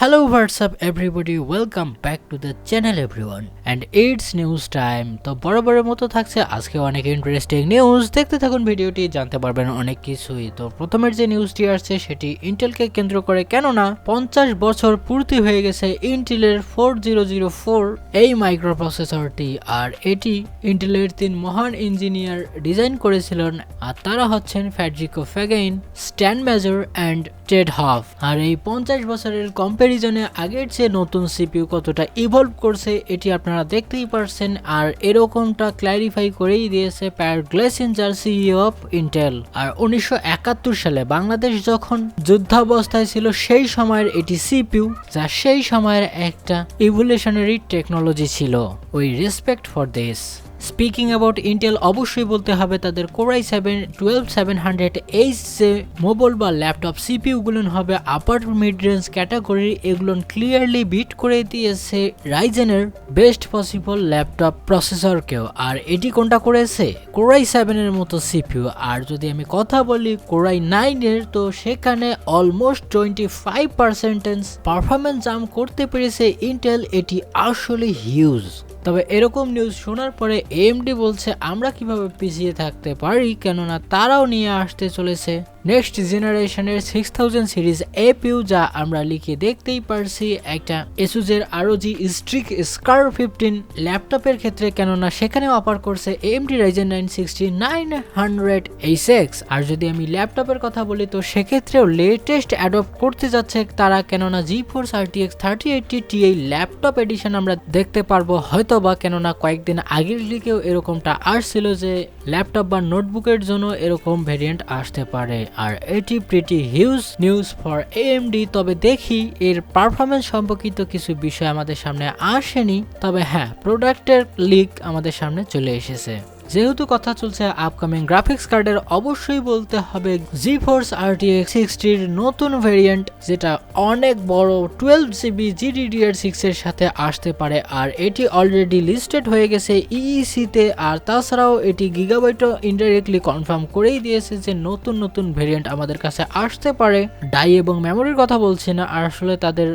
Hello, what's up everybody, welcome back to the channel everyone and it's news time। তো বরাবরের মতো থাকছে আজকে অনেক ইন্টারেস্টিং নিউজ, দেখতে থাকুন ভিডিওটি, জানতে পারবেন অনেক কিছুই। তো প্রথমের যে নিউজটি আসছে সেটি ইন্টেলকে কেন্দ্র করে, কেননা 50 বছর পূর্তি হয়ে গেছে ইন্টেলের 4004 এই মাইক্রোপ্রসেসরটি, আর এটি ইন্টেলের 3 মহান ইঞ্জিনিয়ার ডিজাইন করেছিলেন, আর তারা হচ্ছেন Federico Faggin, Stan Mazor and Ted Hoff. আর এই 50 বছরের কম্প্যারিজনে আগের চেয়ে নতুন সিপিইউ কতটা ইভলভ করছে এটি আপনারা দেখতেই পারছেন, আর এরকমটা ক্ল্যারিফাই করেই দিয়েছে প্যাট গ্লেসিঞ্জার, সিইও অফ ইন্টেল। আর 1971 সালে বাংলাদেশ যখন যুদ্ধাবস্থায় ছিল সেই সময়ের এটি সিপিইউ, যা সেই সময়ের একটা ইভলিউশনারি টেকনোলজি ছিল। We respect for this. Speaking about Intel, অবশ্যই বলতে হবে তাদের Core i7 12700H যে মোবাইল বা ল্যাপটপ সিপিইউগুলো হবে আপার মিড রেঞ্জ ক্যাটাগরি, এগুলো ক্লিয়ারলি বিট করে দিয়েছে রাইজেনের বেস্ট পসিবল ল্যাপটপ প্রসেসরকেও। আর এটি কোনটা করেছে? Core i7 এর মতো সিপিইউ। আর যদি আমি কথা বলি Core i9 এর, তো সেখানে অলমোস্ট 25% পারফরমেন্স জাম্প করতে পেরেছে ইন্টেল, এটি আসলে হিউজ। তবে এরকম নিউজ শোনার পরে AMD বলছে আমরা কিভাবে পিছিয়ে থাকতে পারি, কেননা তারাও নিয়ে আসতে চলেছে নেক্সট জেনারেশনের 6000 সিরিজ এপিইউ, যা আমরা লিখে দেখতেই পারছি একটা Asus এর ROG Strix Scar 15 ল্যাপটপের ক্ষেত্রে, কেননা সেখানে অফার করছে AMD Ryzen 9 6900HX। আর যদি আমি ল্যাপটপের কথা বলি, তো সেক্ষেত্রেও লেটেস্ট অ্যাডপ্ট করতে যাচ্ছে তারা, কেননা GeForce RTX 3080 Ti laptop edition আমরা দেখতে পারবো হয়তোবা, কেননা কয়েকদিন আগের লিকেও এরকমটা আসছিল যে ল্যাপটপ বা নোটবুকের জন্য এরকম ভেরিয়েন্ট আসতে পারে। আর এটি pretty huge news for AMD। তবে দেখি এর পারফরমেন্স সম্পর্কিত কিছু বিষয় আমাদের সামনে আসেনি, তবে হ্যাঁ প্রোডাক্টের লিক আমাদের সামনে চলে এসেছে। যেহেতু কথা চলছে আপকামিং গ্রাফিক্স কার্ডের, অবশ্যই বলতে হবে GeForce RTX 60 এর নতুন ভেরিয়েন্ট, যেটা অনেক বড় 12GB GDDR6 এর সাথে আসতে পারে। আর এটি অলরেডি লিস্টেড হয়ে গেছে EEC তে। আর তাছাড়াও এটি গিগাবাইটও ইনডাইরেক্টলি কনফার্ম করেই দিয়েছে যে নতুন নতুন ভেরিয়েন্ট আমাদের কাছে আসতে পারে। ডাই এবং মেমোরির কথা বলছি না, আসলে তাদের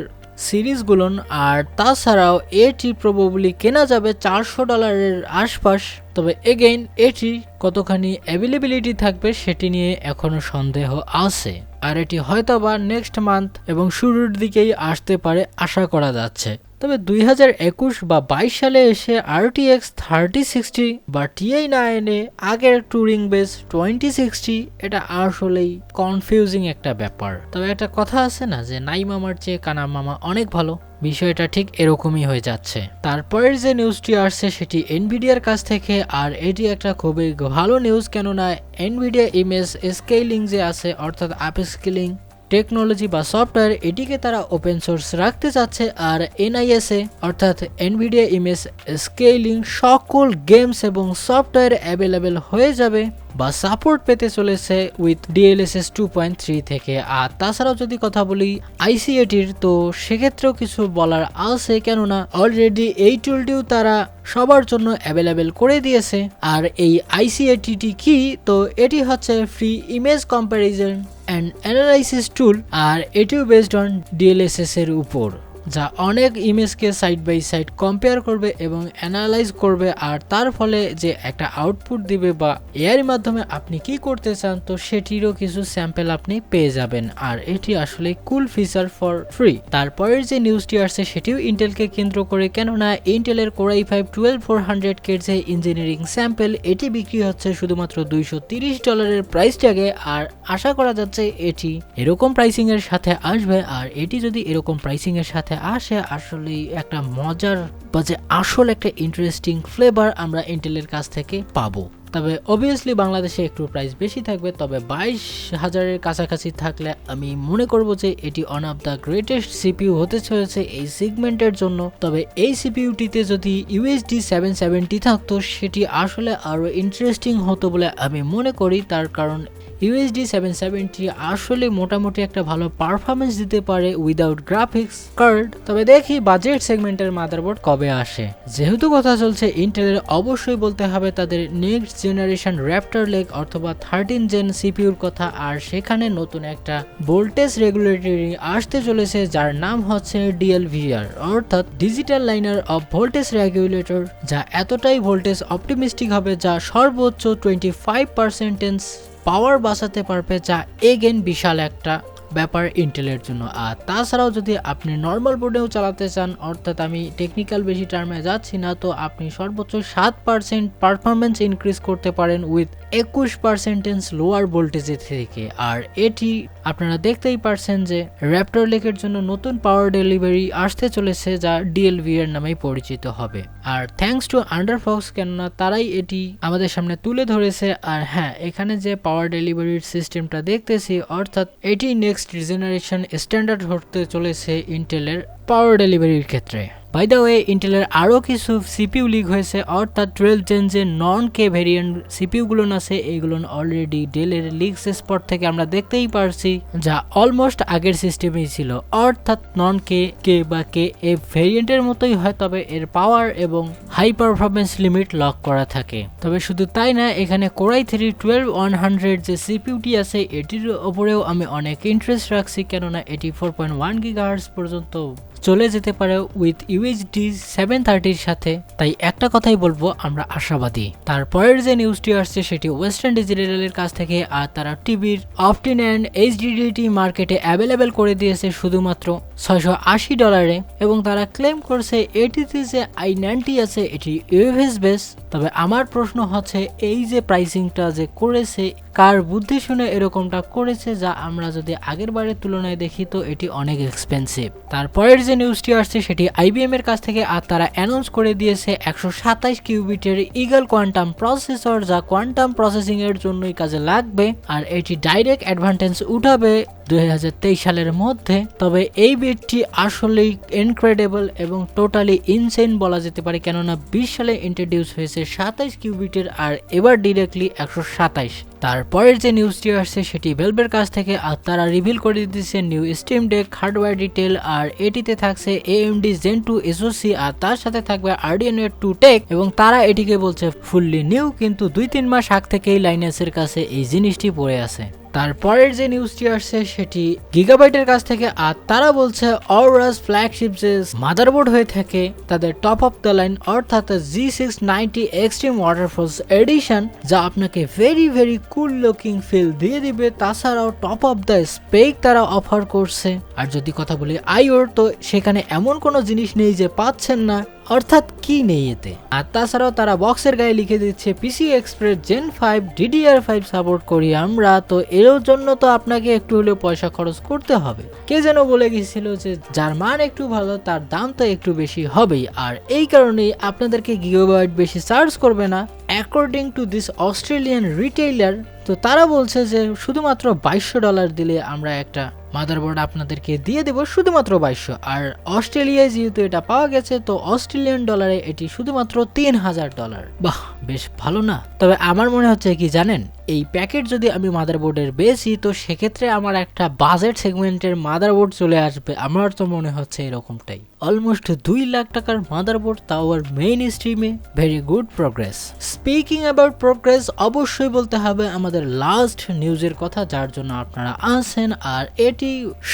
সিরিজগুলো। আর তাছাড়াও এটি প্রবাবলি কেনা যাবে $400 আশপাশ। তবে এগেইন এটি কতখানি অ্যাভেলেবিলিটি থাকবে সেটি নিয়ে এখনো সন্দেহ আছে। আর এটি হয়তোবা নেক্সট মান্থ এবং শুরুর দিকেই আসতে পারে আশা করা যাচ্ছে। তবে 2021 বা 22 সালে এসে RTX 3060 বা Ti না এনে আগের টুরিং বেস 2060, এটা আসলেই কনফিউজিং একটা ব্যাপার। তবে একটা কথা আছে না যে নাই মামার চেয়ে কানা মামা অনেক ভালো, বিষয়টা ঠিক এরকমই হয়ে যাচ্ছে। তারপরের যে নিউজটি আসছে সেটি এনভিডিয়ার কাছ থেকে, আর এটি একটা খুবই ভালো নিউজ, কেননা এনভিডিয়া ইমেজ স্কেলিং যে আছে, অর্থাৎ আপস্কেলিং টেকনোলজি বা সফটওয়্যার, এটিকে তারা ওপেন সোর্স রাখতে চাচ্ছে। আর NIS অর্থাৎ এনভিডিয়া ইমেজ স্কেলিং সকল গেমস এবং সফটওয়্যার অ্যাভেলেবেল হয়ে যাবে বা সাপোর্ট পেতে চলেছে উইথ DLSS 2.3 থেকে। আর তাছাড়াও যদি কথা বলি ICATর, তো সেক্ষেত্রেও কিছু বলার আছে, কেননা অলরেডি এই টুলটিও তারা সবার জন্য অ্যাভেলেবেল করে দিয়েছে। আর এই ICATটি কি? তো এটি হচ্ছে free image comparison and analysis tool, আর এটিও বেসড অন DLSS এর উপর, যা অনেক ইমেজকে সাইড বাই সাইড কম্পেয়ার করবে এবং অ্যানালাইজ করবে। আর তার ফলে যে একটা আউটপুট দিবে বা এর মাধ্যমে আপনি কি করতে চান, তো সেটিরও কিছু স্যাম্পল আপনি পেয়ে যাবেন। আর এটি আসলে কুল ফিচার ফর ফ্রি। তারপরের যে নিউজটি আসছে সেটিও ইন্টেলকে কেন্দ্র করে, কেননা ইন্টেলের Core i5 12400K যে ইঞ্জিনিয়ারিং স্যাম্পল, এটি বিক্রি হচ্ছে শুধুমাত্র $230 প্রাইস ট্যাগে। আর আশা করা যাচ্ছে এটি এরকম প্রাইসিং এর সাথে আসবে। আর এটি যদি এরকম প্রাইসিং এর সাথে আসে, আসলে একটা মজার বা যে আসল একটা ইন্টারেস্টিং ফ্লেভার আমরা ইন্টেলের কাছ থেকে পাবো। তবে অবভিয়াসলি বাংলাদেশে একটু প্রাইস বেশি থাকবে, তবে 22,000-এর কাছাকাছি থাকলে আমি মনে করব যে এটি one of the greatest CPU হতে চলেছে এই সেগমেন্টের জন্য। তবে এই সিপিইউটিতে যদি UHD 770 থাকতো, সেটি আসলে আরো ইন্টারেস্টিং হতো বলে আমি মনে করি। তার কারণ UHD 770 আসলে মোটামুটি একটা ভালো পারফরমেন্স দিতে পারে উইদাউট গ্রাফিক্স কার্ড। তবে দেখি বাজেট সেগমেন্টের মাদারবোর্ড কবে আসে। যেহেতু কথা চলছে ইন্টেলের, অবশ্যই বলতে হবে তাদের নেক্সট জেনারেশন র্যাপটর লেগ অথবা 13 জেন সিপিইউর কথা। আর সেখানে নতুন একটা ভোল্টেজ রেগুলেটরি আসতে চলেছে যার নাম হচ্ছে DLVR অর্থাৎ digital liner of voltage regulator, যা এতটাই ভোল্টেজ অপটিমিস্টিক হবে যা সর্বোচ্চ 25% পাওয়ার বাঁচাতে পারবে, যা এগেন বিশাল একটা ব্যাপার ইন্টেলের জন্য। আর তাছাড়াও যদি আপনি নর্মাল বোর্ডেও চালাতে চান, অর্থাৎ আমি টেকনিক্যাল বেশি টার্মে যাচ্ছি না, তো আপনি সর্বোচ্চ 7% পারফরমেন্স ইনক্রিজ করতে পারেন উইথ 21% লোয়ার ভোল্টেজের থেকে। আর এটি আপনারা দেখতেই পারছেন যে র্যাপটর লেকের জন্য নতুন পাওয়ার ডেলিভারি আসতে চলেছে যা DLVR নামেই পরিচিত হবে। আর থ্যাঙ্কস টু আন্ডারফক্স, কেননা তারাই এটি আমাদের সামনে তুলে ধরেছে। আর হ্যাঁ, এখানে যে পাওয়ার ডেলিভারির সিস্টেমটা দেখতেছি, অর্থাৎ এটি নেক্সট জেনারেশন স্ট্যান্ডার্ড হতে চলেছে ইন্টেলের পাওয়ার ডেলিভারির ক্ষেত্রে। বাই দ্য ওয়ে, ইন্টেলের আরও কিছু সিপিইউ লিক হয়েছে, অর্থাৎ 12 জেন যে নন কে ভেরিয়েন্ট সিপিইউগুলো আছে এইগুলো অলরেডি ডেলের লিক স্পট থেকে আমরা দেখতেই পারছি, যা অলমোস্ট আগের সিস্টেমেই ছিল, অর্থাৎ নন কে বা কে এফ ভেরিয়েন্টের মতোই হয়, তবে এর পাওয়ার এবং হাই পারফরমেন্স লিমিট লক করা থাকে। তবে শুধু তাই না, এখানে কোরাই 3 12100 যে সিপিইউটি আছে এটির ওপরেও আমি অনেক ইন্টারেস্ট রাখছি, কেননা এটি 4.1 GHz পর্যন্ত চলে যেতে পারে উইথ UHD 730 সাথে। তাই একটা কথাই বলবো, আমরা আশাবাদী। তারপরের যে নিউজটি আসছে সেটি ওয়েস্টার্ন ডিজিটালের কাছ থেকে। আর তারা টিভির অপটিন অ্যান্ড HDD মার্কেটে অ্যাভেলেবেল করে দিয়েছে শুধুমাত্র $680 এবং তারা ক্লেম করছে এটিতে যে i90 আছে এটি UFS বেস। তবে আমার প্রশ্ন হচ্ছে, এই যে প্রাইসিংটা যে করেছে, কার বুদ্ধি শুনে এরকমটা করেছে, যা আমরা যদি আগের বারের তুলনায় দেখি তো এটি অনেক এক্সপেন্সিভ। তারপরের যে নিউজটি আসছে সেটি IBM এর কাছ থেকে। আর তারা অ্যানাউন্স করে দিয়েছে 127 কিউবিটের ইগল কোয়ান্টাম প্রসেসর, যা কোয়ান্টাম প্রসেসিং এর জন্যই কাজে লাগবে। আর এটি ডাইরেক্ট অ্যাডভান্টেজ উঠাবে 2023 সালের মধ্যে। তবে এই বিটটি আসলেই ইনক্রেডিবল এবং টোটালি ইনসেন বলা যেতে পারে, কেননা 20 সালে ইন্ট্রোডিউস হয়েছে 27 কিউবিটের, আর এবার ডিরেক্টলি 127। তারপরের যে নিউজটি আসছে সেটি ভেলভের কাছ থেকে। আর তারা রিভিল করে দিচ্ছে new Steam Deck hardware detail. আর এটিতে থাকছে AMD Zen 2 SoC, আর তার সাথে থাকবে RDNA 2 টেক, এবং তারা এটিকে বলছে ফুললি নিউ, কিন্তু 2-3 মাস আগ থেকেই লাইনাসের কাছে এই জিনিসটি পড়ে আছে। তারপরের যে নিউজটি আসছে সেটি গিগাবাইটের কাছ থেকে। আর তারা বলছে অরাস ফ্ল্যাগশিপ যে মাদারবোর্ড হয়ে থাকে তাদের টপ অফ দ্য লাইন, অর্থাৎ G690 এক্সট্রিম ওয়াটারফলস এডিশন, যা আপনাকে very very cool looking feel দিয়ে দিবে। তাছাড়াও টপ অফ দ্য স্পেক তারা অফার করছে। আর যদি কথা বলি আইওর, তো সেখানে এমন কোনো জিনিস নেই যে পাচ্ছেন না, অর্থাৎ কি নেই এতে। আর তাছাড়াও তারা বক্সের গায়ে লিখে দিচ্ছে পিসি এক্সপ্রেস Gen 5 DDR5 সাপোর্ট করি আমরা। তো এর জন্য তো আপনাকে একটু হলেও পয়সা খরচ করতে হবে। কে যেন বলে গেছিল যে যার মান একটু ভালো তার দাম তো একটু বেশি হবেই। আর এই কারণেই আপনাদেরকে গিগাবাইট বেশি চার্জ করবে না according to this Australian retailer. তো তারা বলছে যে শুধুমাত্র $2200 দিলে আমরা একটা মাদারবোর্ড আপনাদেরকে দিয়ে দেব, শুধুমাত্র 2200। আর অস্ট্রেলিয়ায় যেহেতু এটা পাওয়া গেছে, তো অস্ট্রেলিয়ান ডলারে এটি শুধুমাত্র $3000। বাহ, বেশ ভালো না? তবে আমার মনে হচ্ছে কি জানেন, এই প্যাকেট যদি আমি মাদারবোর্ডের বেশি, তো সেক্ষেত্রে আমার একটা বাজেট সেগমেন্টের মাদারবোর্ড চলে আসবে। আমার তো মনে হচ্ছে এরকমটাই, অলমোস্ট 2 লাখ টাকার মাদারবোর্ড, তাও আর মেইন স্ট্রিমে। Very good progress. Speaking about progress, অবশ্যই বলতে হবে আমাদের লাস্ট নিউজের কথা, যার জন্য আপনারা আসেন। আর এটি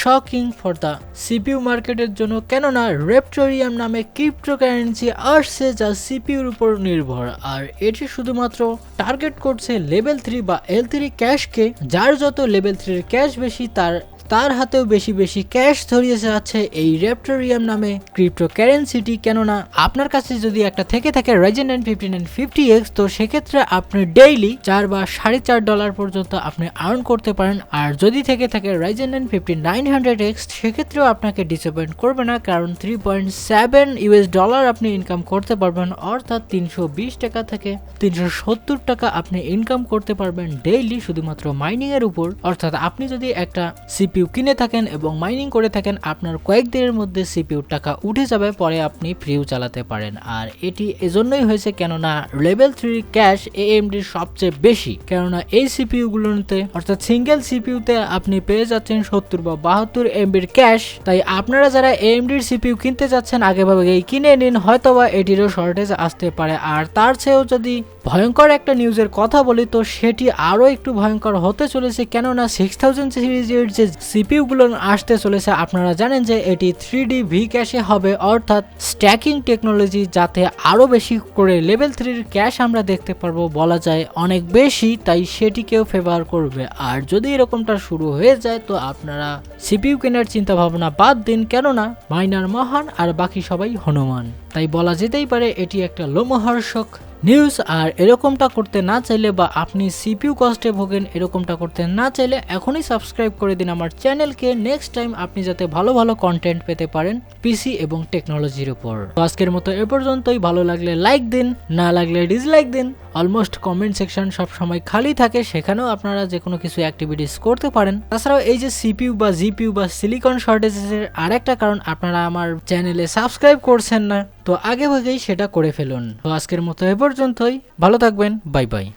শকিং ফর দ্য সিপিইউ মার্কেটের জন্য, কেননা রেপটোরিয়াম নামে ক্রিপ্টোকারেন্সি আসছে যা সিপিইউর উপর নির্ভর। আর এটি শুধুমাত্র টার্গেট করছে লেভেল 3 বা L3 ক্যাশকে। যার যত লেভেল 3 ক্যাশ বেশি, তার হাতেও বেশি বেশি ক্যাশ ধরিয়ে যাচ্ছে এই রেপটোরিয়াম নামে ক্রিপ্টোকারেন্সিটি। কেননা আপনার কাছে যদি একটা থেকে থাকে RYZEN 5950X, তো সেক্ষেত্রে আপনি ডেইলি $4 বা $4.5 পর্যন্ত আপনি আর্ন করতে পারেন। আর যদি থেকে থাকে RYZEN 5900X, সেক্ষেত্রেও আপনাকে ডিসঅ্যাপয়েন্ট করবে না, কারণ $3.7 আপনি ইনকাম করতে পারবেন, অর্থাৎ 320 টাকা থেকে 370 টাকা আপনি ইনকাম করতে পারবেন ডেইলি, শুধুমাত্র মাইনিং এর উপর। অর্থাৎ আপনি যদি একটা সিপি সিপিইউ কিনে থাকেন এবং মাইনিং করে থাকেন, আপনার কয়েকদিনের মধ্যে সিপিইউর টাকা উঠে যাবে, পরে আপনি ফ্রিও চালাতে পারেন। আর এটি এজন্যই হয়েছে কেননা লেভেল 3 ক্যাশ এএমডির সবচেয়ে বেশি, কেননা এই সিপিইউ গুলোতে অর্থাৎ সিঙ্গেল সিপিইউতে আপনি পেয়ে যাচ্ছেন 70 বা 72 এমবির ক্যাশ। তাই আপনারা যারা এএমডির সিপিইউ কিনতে যাচ্ছেন আগেভাগেই কিনে নিন, হয়তোবা এটিরও শর্টেজ আসতে পারে। আর তার চেয়েও যদি ভয়ঙ্কর একটা নিউজের কথা বলি তো সেটি আরও একটু ভয়ঙ্কর হতে চলেছে, কেননা 6000 সিরিজের যে সিপিইউ গুলো আসতে চলেছে আপনারা জানেন যে এটি 3D ভি ক্যাশে হবে, অর্থাৎ স্ট্যাকিং টেকনোলজি, যাতে আরও বেশি করে লেভেল 3 ক্যাশ আমরা দেখতে পারবো, বলা যায় অনেক বেশি। তাই সেটিকেও ফেভার করবে। আর যদি এরকমটা শুরু হয়ে যায় তো আপনারা সিপিইউ কেনার চিন্তা ভাবনা বাদ দিন, কেননা মাইনার মহান আর বাকি সবাই হনুমান। তাই বলা যেতেই পারে এটি একটা লোমহর্ষক নিউজ। আর এরকমটা করতে না চাইলে বা আপনি সিপিইউ কস্টে ভোগেন, এরকমটা করতে না চাইলে এখনই সাবস্ক্রাইব করে দিন আমার চ্যানেলকে, নেক্সট টাইম আপনি যাতে ভালো ভালো কন্টেন্ট পেতে পারেন পিসি এবং টেকনোলজির উপর। তো আজকের মতো এ পর্যন্তই। ভালো লাগলে লাইক দিন, না লাগলে ডিসলাইক দিন। অলমোস্ট কমেন্ট সেকশন সব সময় খালি থাকে, সেখানেও আপনারা যে কোনো কিছু অ্যাক্টিভিটিস করতে পারেন। তাছাড়াও এই যে সিপিইউ বা জিপিইউ বা সিলিকন শর্টেজের আরেকটা কারণ আপনারা আমার চ্যানেলে সাবস্ক্রাইব করছেন না, তো আগে ভাগেই সেটা করে ফেলুন। তো আজকের মতো এ পর্যন্তই। ভালো থাকবেন, বাই বাই।